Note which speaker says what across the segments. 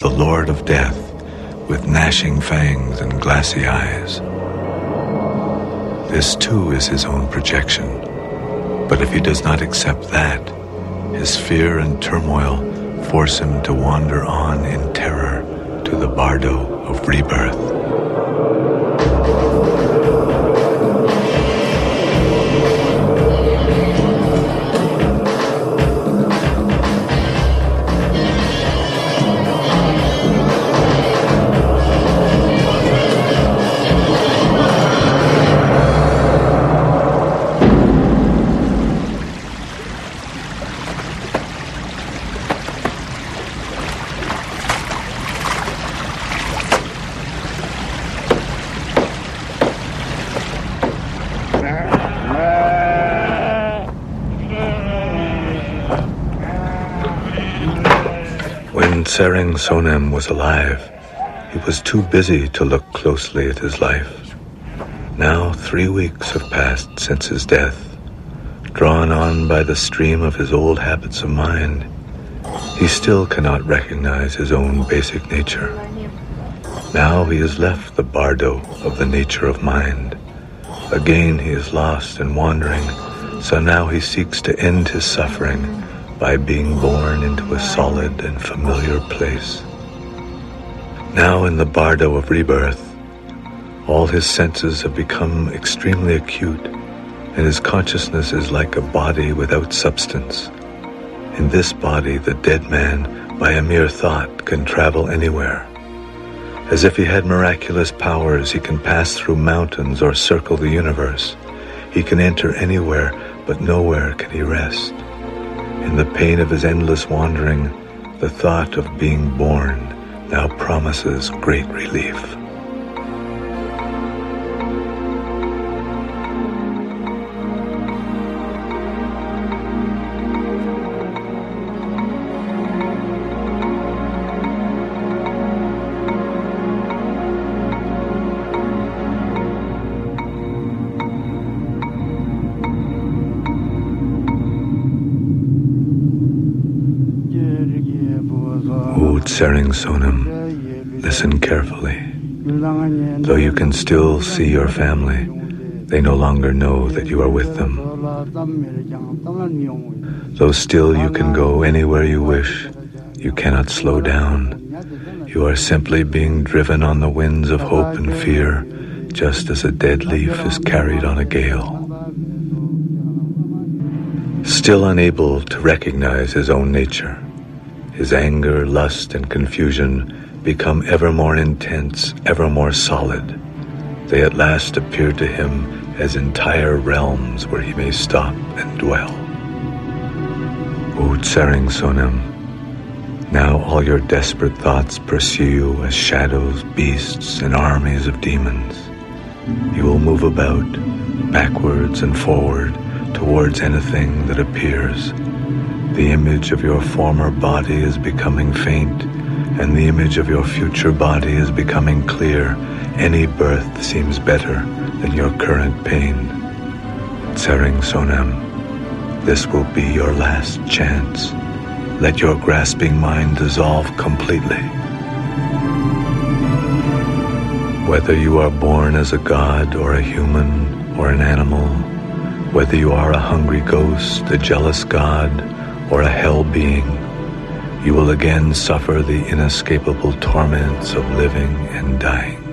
Speaker 1: the Lord of Death, with gnashing fangs and glassy eyes. This too is his own projection, but if he does not accept that, his fear and turmoil force him to wander on in terror to the bardo of rebirth. When Tsering Sonem was alive, he was too busy to look closely at his life. Now 3 weeks have passed since his death. Drawn on by the stream of his old habits of mind, he still cannot recognize his own basic nature. Now he has left the bardo of the nature of mind. Again he is lost and wandering, so now he seeks to end his suffering by being born into a solid and familiar place. Now in the bardo of rebirth, all his senses have become extremely acute, and his consciousness is like a body without substance. In this body, the dead man, by a mere thought, can travel anywhere. As if he had miraculous powers, he can pass through mountains or circle the universe. He can enter anywhere, but nowhere can he rest. In the pain of his endless wandering, the thought of being born now promises great relief. Tsering Sonem, listen carefully. Though you can still see your family, they no longer know that you are with them. Though still you can go anywhere you wish, you cannot slow down. You are simply being driven on the winds of hope and fear, just as a dead leaf is carried on a gale. Still unable to recognize his own nature, his anger, lust, and confusion become ever more intense, ever more solid. They at last appear to him as entire realms where he may stop and dwell. O Tsering Sonem, now all your desperate thoughts pursue you as shadows, beasts, and armies of demons. You will move about, backwards and forward, towards anything that appears. The image of your former body is becoming faint, and the image of your future body is becoming clear. Any birth seems better than your current pain. Tsering Sonem, this will be your last chance. Let your grasping mind dissolve completely. Whether you are born as a god or a human or an animal, whether you are a hungry ghost, a jealous god, or a hell being, you will again suffer the inescapable torments of living and dying.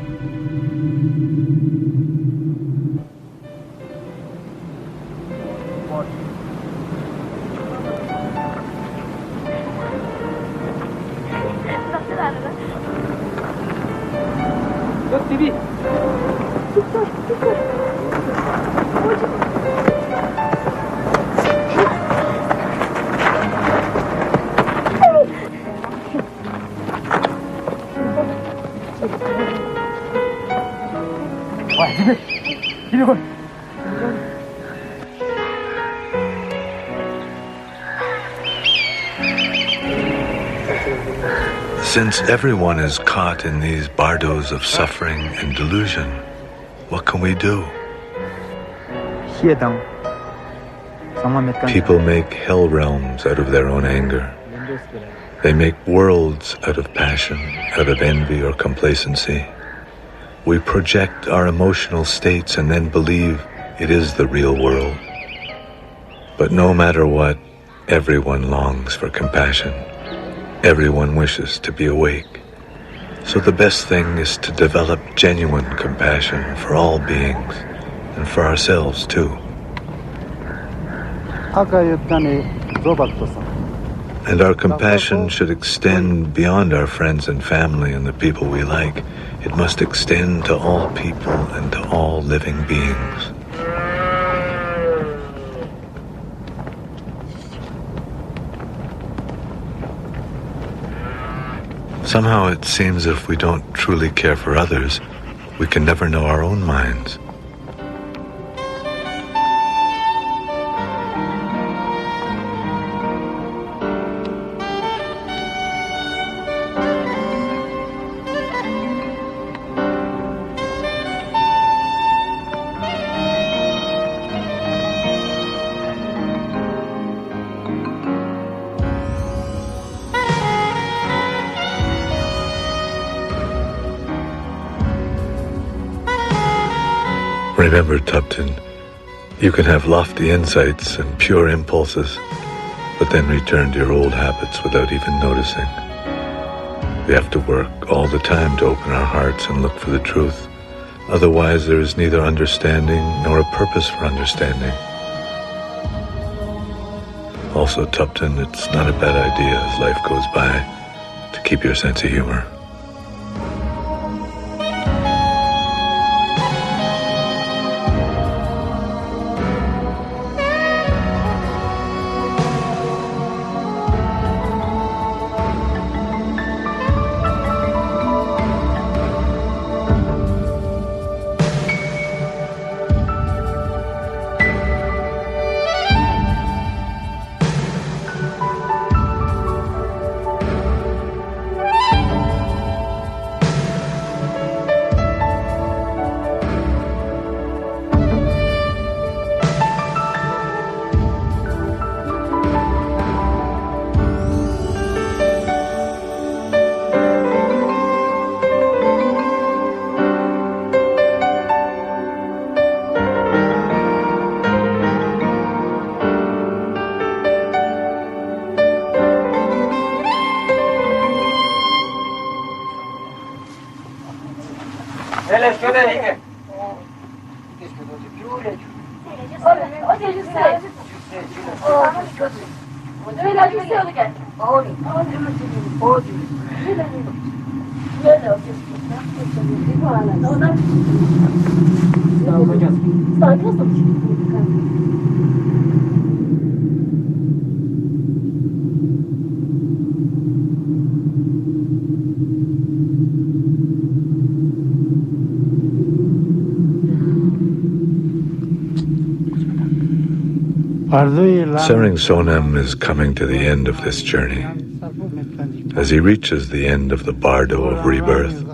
Speaker 1: Since everyone is caught in these bardos of suffering and delusion, what can we do? People make hell realms out of their own anger. They make worlds out of passion, out of envy or complacency. We project our emotional states and then believe it is the real world. But no matter what, everyone longs for compassion. Everyone wishes to be awake. So the best thing is to develop genuine compassion for all beings, and for ourselves too. And our compassion should extend beyond our friends and family and the people we like. It must extend to all people and to all living beings. Somehow it seems if we don't truly care for others, we can never know our own minds. Remember, Tupton, you can have lofty insights and pure impulses, but then return to your old habits without even noticing. We have to work all the time to open our hearts and look for the truth. Otherwise, there is neither understanding nor a purpose for understanding. Also, Tupton, it's not a bad idea as life goes by to keep your sense of humor. Sering Sonam is coming to the end of this journey. As he reaches the end of the bardo of rebirth,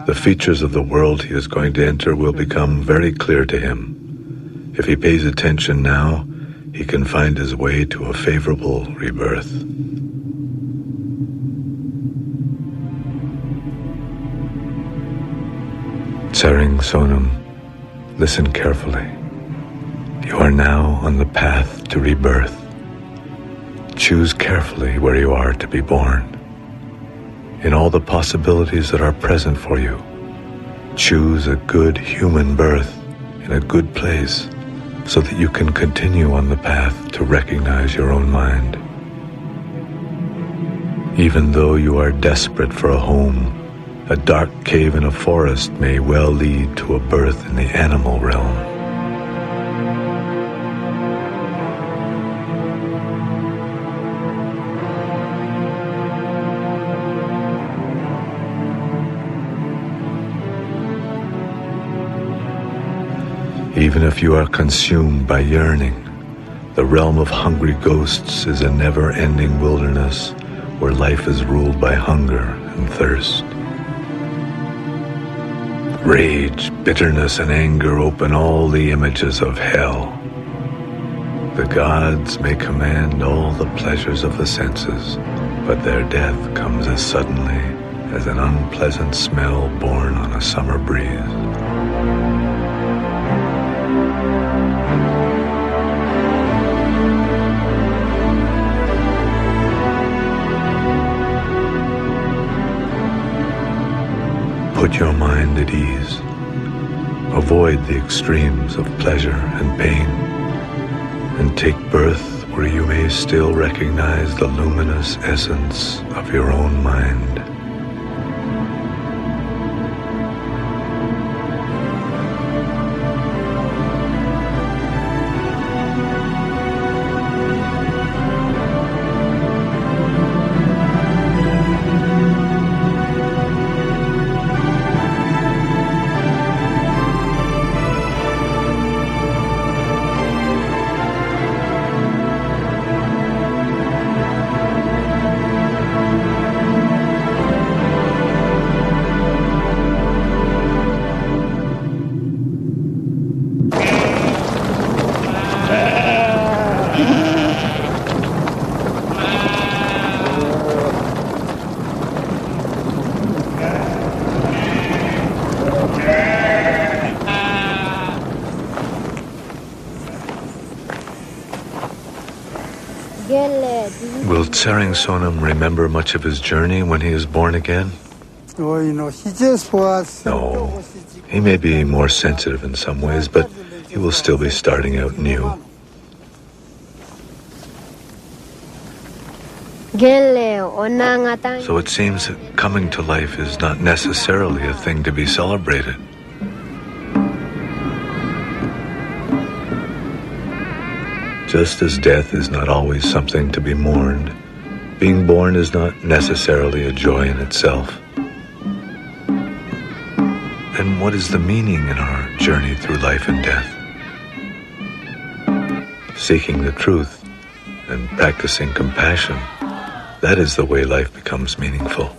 Speaker 1: the features of the world he is going to enter will become very clear to him. If he pays attention now, he can find his way to a favorable rebirth. Sering Sonam, listen carefully. You are now on the path to rebirth. Choose carefully where you are to be born. In all the possibilities that are present for you, choose a good human birth in a good place so that you can continue on the path to recognize your own mind. Even though you are desperate for a home, a dark cave in a forest may well lead to a birth in the animal realm. Even if you are consumed by yearning, the realm of hungry ghosts is a never-ending wilderness where life is ruled by hunger and thirst. Rage, bitterness, and anger open all the images of hell. The gods may command all the pleasures of the senses, but their death comes as suddenly as an unpleasant smell borne on a summer breeze. Put your mind at ease. Avoid the extremes of pleasure and pain, and take birth where you may still recognize the luminous essence of your own mind. Will Tsering Sonam remember much of his journey when he is born again?
Speaker 2: He just was.
Speaker 1: No. He may be more sensitive in some ways, but he will still be starting out new. So it seems that coming to life is not necessarily a thing to be celebrated. Just as death is not always something to be mourned, being born is not necessarily a joy in itself. Then what is the meaning in our journey through life and death? Seeking the truth and practicing compassion, that is the way life becomes meaningful.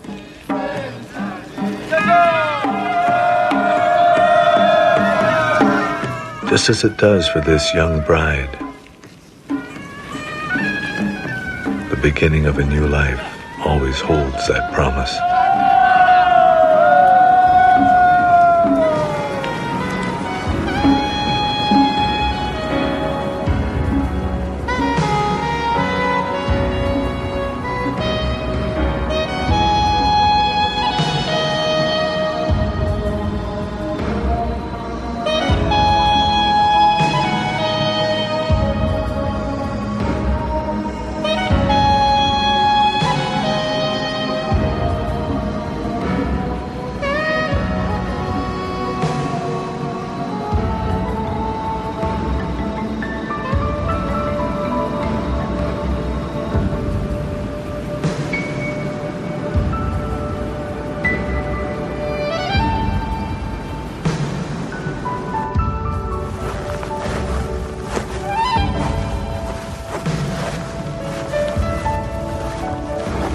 Speaker 1: Just as it does for this young bride. The beginning of a new life always holds that promise.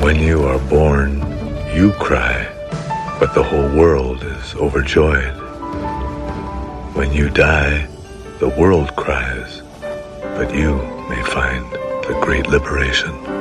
Speaker 1: When you are born, you cry, but the whole world is overjoyed. When you die, the world cries, but you may find the great liberation.